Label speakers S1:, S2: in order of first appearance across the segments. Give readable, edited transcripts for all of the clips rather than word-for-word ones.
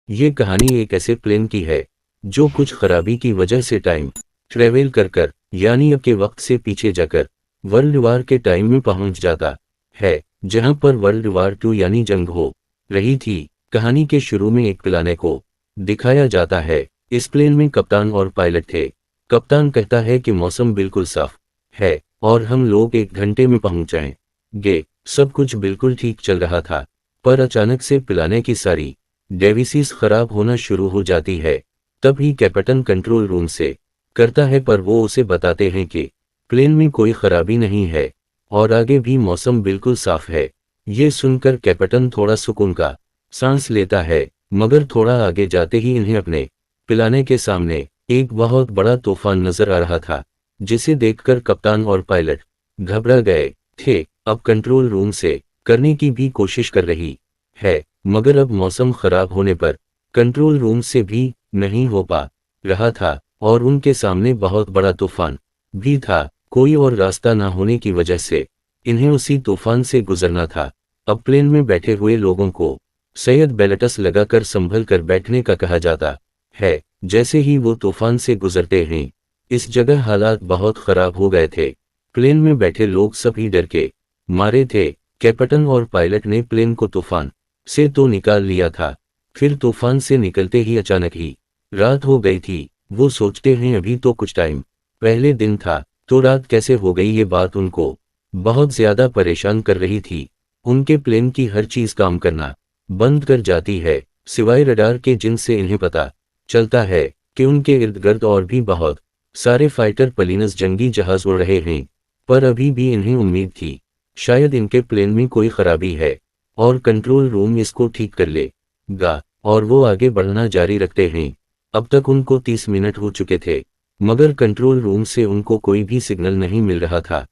S1: ये कहानी एक ऐसे प्लेन की है जो कुछ खराबी की वजह से टाइम ट्रेवल कर यानी अब के वक्त से पीछे जाकर वर्ल्ड वार के टाइम में पहुंच जाता है, जहां पर वर्ल्ड वार 2 यानी जंग हो रही थी। कहानी के शुरू में एक प्लाने को दिखाया जाता है। इस प्लेन में कप्तान और पायलट थे। कप्तान कहता है कि मौसम बिल्कुल साफ है और हम लोग 1 घंटे में पहुंच जाएंगे। सब कुछ बिल्कुल ठीक चल रहा था, पर अचानक से प्लाने की सारी डेविसीज खराब होना शुरू हो जाती है। तब ही कैप्टन कंट्रोल रूम से करता है, पर वो उसे बताते हैं कि प्लेन में कोई खराबी नहीं है और आगे भी मौसम बिल्कुल साफ है। ये सुनकर कैप्टन थोड़ा सुकून का सांस लेता है, मगर थोड़ा आगे जाते ही इन्हें अपने पिलाने के सामने एक बहुत बड़ा तूफान नजर आ रहा था, जिसे देखकर कप्तान और पायलट घबरा गए थे। अब कंट्रोल रूम से करने की भी कोशिश कर रही है, मगर अब मौसम खराब होने पर कंट्रोल रूम से भी नहीं हो पा रहा था और उनके सामने बहुत बड़ा तूफान भी था। कोई और रास्ता ना होने की वजह से इन्हें उसी तूफान से गुजरना था। अब प्लेन में बैठे हुए लोगों को सैयद बेल्ट्स लगाकर संभल कर बैठने का कहा जाता है। जैसे ही वो तूफान से गुजरते हैं, इस जगह हालात बहुत खराब हो गए थे। प्लेन में बैठे लोग सभी डर के मारे थे। कैप्टन और पायलट ने प्लेन को तूफान से तो निकाल लिया था, फिर तूफान से निकलते ही अचानक ही रात हो गई थी। वो सोचते हैं अभी तो कुछ टाइम पहले दिन था, तो रात कैसे हो गई। ये बात उनको बहुत ज्यादा परेशान कर रही थी। उनके प्लेन की हर चीज काम करना बंद कर जाती है, सिवाय रडार के, जिनसे इन्हें पता चलता है कि उनके इर्द गिर्द और भी बहुत सारे फाइटर प्लेन्स जंगी जहाज उड़ रहे हैं। पर अभी भी इन्हें उम्मीद थी शायद इनके प्लेन में कोई खराबी है और कंट्रोल रूम इसको ठीक कर लेगा, और वो आगे बढ़ना जारी रखते हैं। अब तक उनको 30 मिनट हो चुके थे, मगर कंट्रोल रूम से उनको कोई भी सिग्नल नहीं मिल रहा था।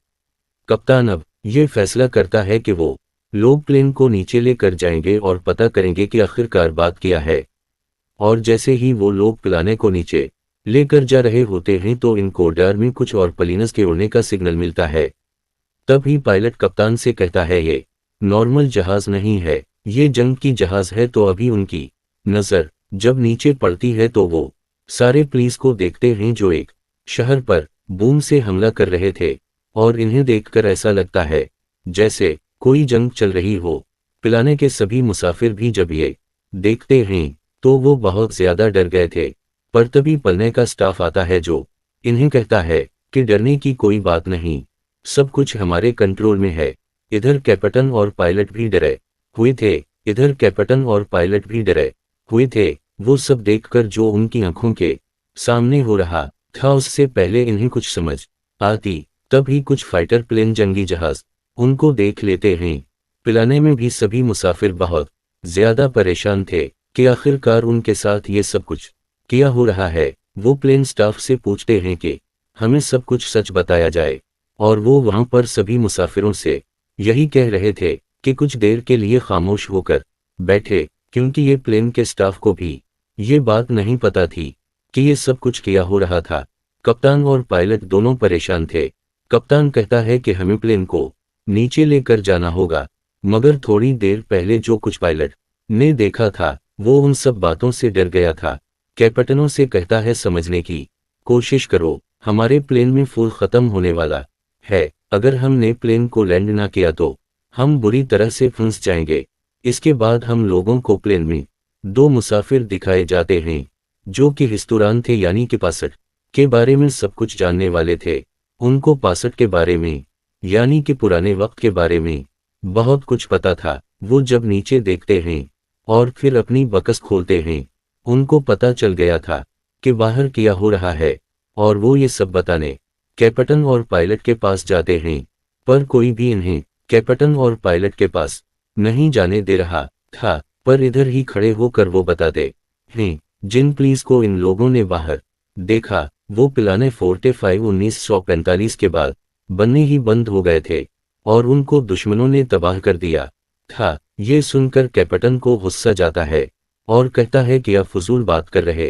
S1: कप्तान अब ये फैसला करता है कि वो लोग प्लेन को नीचे लेकर जाएंगे और पता करेंगे कि आखिरकार बात क्या है। और जैसे ही वो लोग प्लाने को नीचे लेकर जा रहे होते हैं, तो इनको रडार में कुछ और प्लेन्स के उड़ने का सिग्नल मिलता है। तभी पायलट कप्तान से कहता है ये नॉर्मल जहाज नहीं है, ये जंग की जहाज है। तो अभी उनकी नजर जब नीचे पड़ती है तो वो सारे पुलिस को देखते हैं जो एक शहर पर बूम से हमला कर रहे थे, और इन्हें देखकर ऐसा लगता है जैसे कोई जंग चल रही हो। पिलाने के सभी मुसाफिर भी जब ये देखते हैं तो वो बहुत ज्यादा डर गए थे। पर तभी पलने का स्टाफ आता है जो इन्हें कहता है कि डरने की कोई बात नहीं, सब कुछ हमारे कंट्रोल में है। इधर कैप्टन और पायलट भी डरे हुए थे। वो सब देखकर जो उनकी आंखों के सामने हो रहा था, उससे पहले इन्हें कुछ समझ आती, तभी कुछ फाइटर प्लेन जंगी जहाज उनको देख लेते हैं। पिलाने में भी सभी मुसाफिर बहुत ज्यादा परेशान थे कि आखिरकार उनके साथ ये सब कुछ क्या हो रहा है। वो प्लेन स्टाफ से पूछते हैं कि हमें सब कुछ सच बताया जाए, और वो वहां पर सभी मुसाफिरों से यही कह रहे थे कि कुछ देर के लिए खामोश होकर बैठे, क्योंकि ये प्लेन के स्टाफ को भी ये बात नहीं पता थी कि ये सब कुछ क्या हो रहा था। कप्तान और पायलट दोनों परेशान थे। कप्तान कहता है कि हमें प्लेन को नीचे लेकर जाना होगा, मगर थोड़ी देर पहले जो कुछ पायलट ने देखा था वो उन सब बातों से डर गया था। कैप्टनों से कहता है समझने की कोशिश करो, हमारे प्लेन में फ्यूल खत्म होने वाला है। अगर हमने प्लेन को लैंड ना किया तो हम बुरी तरह से फंस जाएंगे। इसके बाद हम लोगों को प्लेन में 2 मुसाफिर दिखाए जाते हैं जो कि हिस्तुरान थे, यानी कि पासट के बारे में सब कुछ जानने वाले थे। उनको पासट के बारे में यानी कि पुराने वक्त के बारे में बहुत कुछ पता था। वो जब नीचे देखते हैं और फिर अपनी बकस खोलते हैं, उनको पता चल गया था कि बाहर क्या हो रहा है, और वो ये सब बताने कैप्टन और पायलट के पास जाते हैं। पर कोई भी इन्हें कैप्टन और पायलट के पास नहीं जाने दे रहा था। पर इधर ही खड़े होकर वो बताते हैं जिन पुलिस को इन लोगों ने बाहर देखा वो पिलाने 45 1945 के बाद बनने ही बंद हो गए थे और उनको दुश्मनों ने तबाह कर दिया था। ये सुनकर कैप्टन को गुस्सा जाता है और कहता है कि आप फजूल बात कर रहे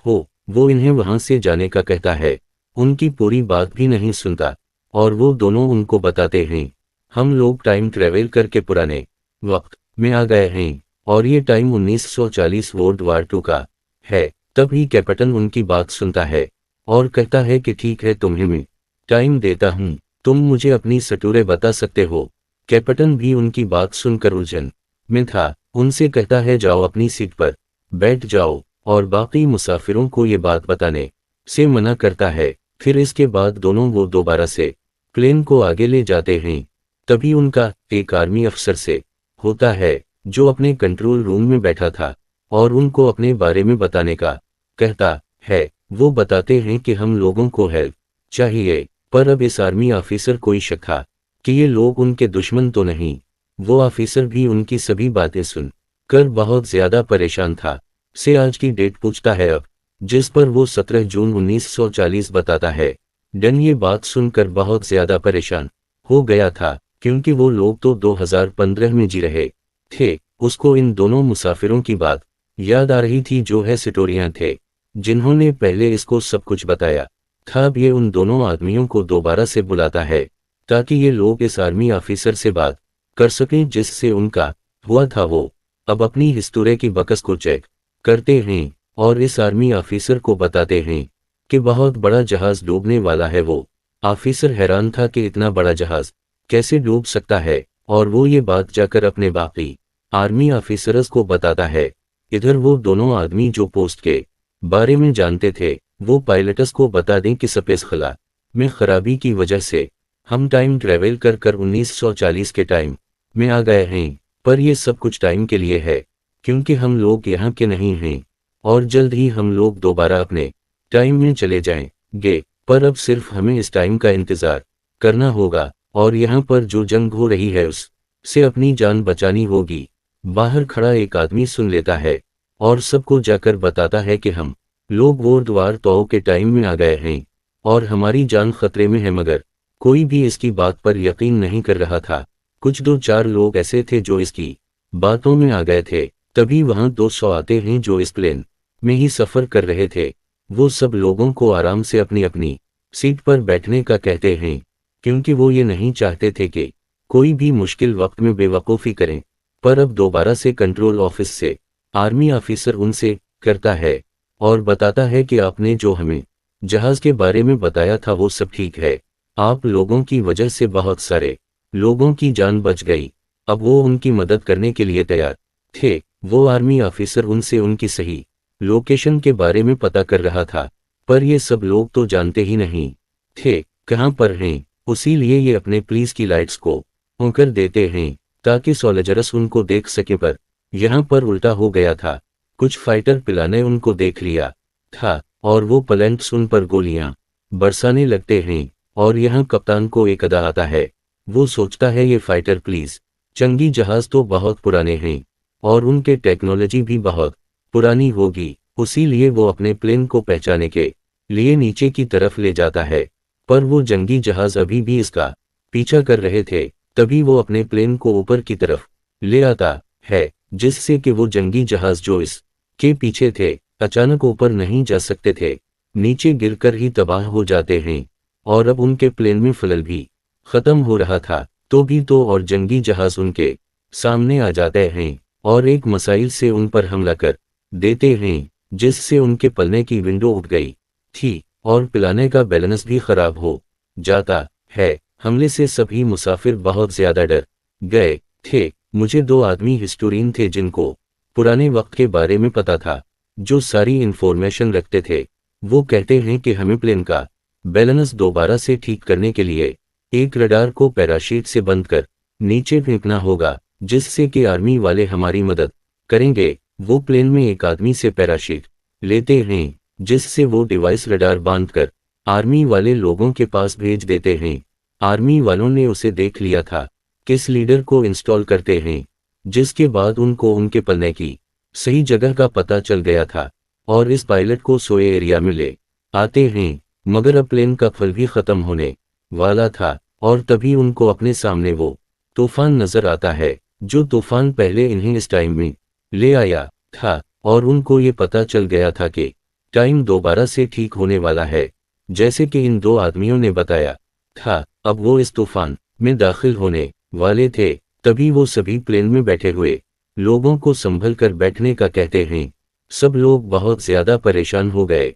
S1: हो। वो इन्हें वहां से जाने का कहता है, उनकी पूरी बात भी नहीं सुनता, और वो दोनों उनको बताते हैं हम लोग टाइम ट्रेवल करके पुराने वक्त में आ गए हैं और ये टाइम 1940 वर्ल्ड वार 2 का है। तभी कैप्टन उनकी बात सुनता है और कहता है कि ठीक है, तुम्हें मैं टाइम देता हूँ, तुम मुझे अपनी सटुरे बता सकते हो। कैप्टन भी उनकी बात सुनकर उलझन में था। उनसे कहता है जाओ अपनी सीट पर बैठ जाओ, और बाकी मुसाफिरों को ये बात बताने से मना करता है। फिर इसके बाद दोनों वो दोबारा से प्लेन को आगे ले जाते हैं। तभी उनका एक आर्मी अफसर से होता है जो अपने कंट्रोल रूम में बैठा था और उनको अपने बारे में बताने का कहता है। वो बताते हैं कि हम लोगों को हेल्प चाहिए, पर अब इस आर्मी ऑफिसर को ही शक था कि ये लोग उनके दुश्मन तो नहीं। वो ऑफिसर भी उनकी सभी बातें सुन कर बहुत ज्यादा परेशान था। से आज की डेट पूछता है अब, जिस पर वो 17 जून 1940 बताता है। डन ये बात सुनकर बहुत ज्यादा परेशान हो गया था, क्योंकि वो लोग तो 2015 में जी रहे थे। उसको इन दोनों मुसाफिरों की बात याद आ रही थी जो है सिटोरियां थे, जिन्होंने पहले इसको सब कुछ बताया था। अब ये उन दोनों आदमियों को दोबारा से बुलाता है ताकि ये लोग इस आर्मी ऑफिसर से बात कर सकें जिससे उनका हुआ था। वो अब अपनी हिस्टोरी की बकस को चेक करते हैं और इस आर्मी ऑफिसर को बताते हैं कि बहुत बड़ा जहाज डूबने वाला है। वो ऑफिसर हैरान था कि इतना बड़ा जहाज कैसे डूब सकता है, और वो ये बात जाकर अपने बाकी आर्मी ऑफिसर्स को बताता है। इधर वो दोनों आदमी जो पोस्ट के बारे में जानते थे, वो पायलट्स को बता दें कि स्पेस खला में खराबी की वजह से हम टाइम ट्रेवल कर कर 1940 के टाइम में आ गए हैं। पर ये सब कुछ टाइम के लिए है, क्योंकि हम लोग यहाँ के नहीं हैं और जल्द ही हम लोग दोबारा अपने टाइम में चले जाएंगे। पर अब सिर्फ हमें इस टाइम का इंतजार करना होगा और यहाँ पर जो जंग हो रही है उससे अपनी जान बचानी होगी। बाहर खड़ा एक आदमी सुन लेता है और सबको जाकर बताता है कि हम लोग वर्ल्ड वार 2 के टाइम में आ गए हैं और हमारी जान खतरे में है। मगर कोई भी इसकी बात पर यकीन नहीं कर रहा था। कुछ 2-4 लोग ऐसे थे जो इसकी बातों में आ गए थे। तभी वहां 200 आते हैं जो इस प्लेन में ही सफर कर रहे थे। वो सब लोगों को आराम से अपनी अपनी सीट पर बैठने का कहते हैं, क्योंकि वो ये नहीं चाहते थे कि कोई भी मुश्किल वक्त में बेवकूफ़ी करें। पर अब दोबारा से कंट्रोल ऑफिस से आर्मी ऑफिसर उनसे करता है और बताता है कि आपने जो हमें जहाज के बारे में बताया था वो सब ठीक है। आप लोगों की वजह से बहुत सारे लोगों की जान बच गई। अब वो उनकी मदद करने के लिए तैयार थे। वो आर्मी ऑफिसर उनसे उनकी सही लोकेशन के बारे में पता कर रहा था, पर ये सब लोग तो जानते ही नहीं थे कहाँ पर हैं। उसी लिए ये अपने पुलिस की लाइट्स को ऑन कर देते हैं ताकि सोल्जर्स उनको देख सके, पर यहाँ पर उल्टा हो गया था। कुछ फाइटर पिलाने उनको देख लिया था और वो प्लेन्स उन पर गोलियां बरसाने लगते हैं। और यहाँ कप्तान को एक अदा आता है। वो सोचता है ये फाइटर प्लीज जंगी जहाज तो बहुत पुराने हैं और उनके टेक्नोलॉजी भी बहुत पुरानी होगी। उसी लिए वो अपने प्लेन को पहचाने के लिए नीचे की तरफ ले जाता है, पर वो जंगी जहाज अभी भी इसका पीछा कर रहे थे। तभी वो अपने प्लेन को ऊपर की तरफ ले आता है, जिससे कि वो जंगी जहाज जो इसके पीछे थे अचानक ऊपर नहीं जा सकते थे, नीचे गिरकर ही तबाह हो जाते हैं। और अब उनके प्लेन में फ्यूल भी खत्म हो रहा था। तो भी तो और जंगी जहाज उनके सामने आ जाते हैं और एक मिसाइल से उन पर हमला कर देते हैं, जिससे उनके पलने की विंडो उठ गई थी और पिलाने का बैलेंस भी खराब हो जाता है। हमले से सभी मुसाफिर बहुत ज्यादा डर गए थे। मुझे 2 आदमी हिस्टोरियन थे जिनको पुराने वक्त के बारे में पता था, जो सारी इंफॉर्मेशन रखते थे। वो कहते हैं कि हमें प्लेन का बैलेंस दोबारा से ठीक करने के लिए एक रडार को पैराशूट से बंद कर नीचे फेंकना होगा, जिससे कि आर्मी वाले हमारी मदद करेंगे। वो प्लेन में एक आदमी से पैराशूट लेते हैं, जिससे वो डिवाइस रडार बांधकर आर्मी वाले लोगों के पास भेज देते हैं। आर्मी वालों ने उसे देख लिया था, किस लीडर को इंस्टॉल करते हैं, जिसके बाद उनको उनके पलने की सही जगह का पता चल गया था और इस पायलट को सोए एरिया में ले आते हैं। मगर अब प्लेन का फल भी खत्म होने वाला था और तभी उनको अपने सामने वो तूफान नजर आता है, जो तूफान पहले इन्हें इस टाइम में ले आया था। और उनको ये पता चल गया था कि टाइम दोबारा से ठीक होने वाला है, जैसे कि इन 2 आदमियों ने बताया था। अब वो इस तूफान में दाखिल होने वाले थे। तभी वो सभी प्लेन में बैठे हुए लोगों को संभल कर बैठने का कहते हैं। सब लोग बहुत ज्यादा परेशान हो गए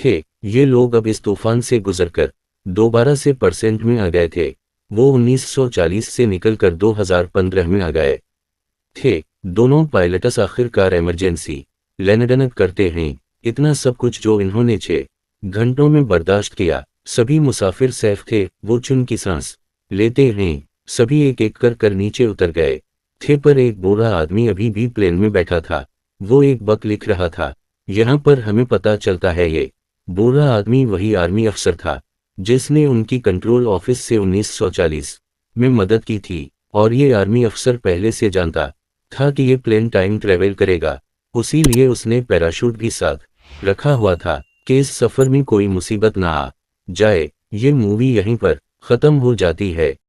S1: थे। ये लोग अब इस तूफान से गुजरकर दोबारा से परसेंट में आ गए थे। वो 1940 से निकलकर 2015 में आ गए थे। दोनों पायलट्स आखिरकार इमरजेंसी लैंडिंग करते हैं। इतना सब कुछ जो इन्होंने 6 घंटों में बर्दाश्त किया। सभी मुसाफिर सेफ थे। वो चुन की सांस लेते हैं। सभी एक एक कर नीचे उतर गए थे, पर एक बूढ़ा आदमी अभी भी प्लेन में बैठा था। वो एक बक लिख रहा था। यहाँ पर हमें पता चलता है ये बूढ़ा आदमी वही आर्मी अफसर था जिसने उनकी कंट्रोल ऑफिस से 1940 में मदद की थी। और ये आर्मी अफसर पहले से जानता था कि ये प्लेन टाइम ट्रेवल करेगा। उसी लिए उसने पैराशूट भी साथ रखा हुआ था कि इस सफर में कोई मुसीबत ना आ जाए। ये मूवी यहीं पर खत्म हो जाती है।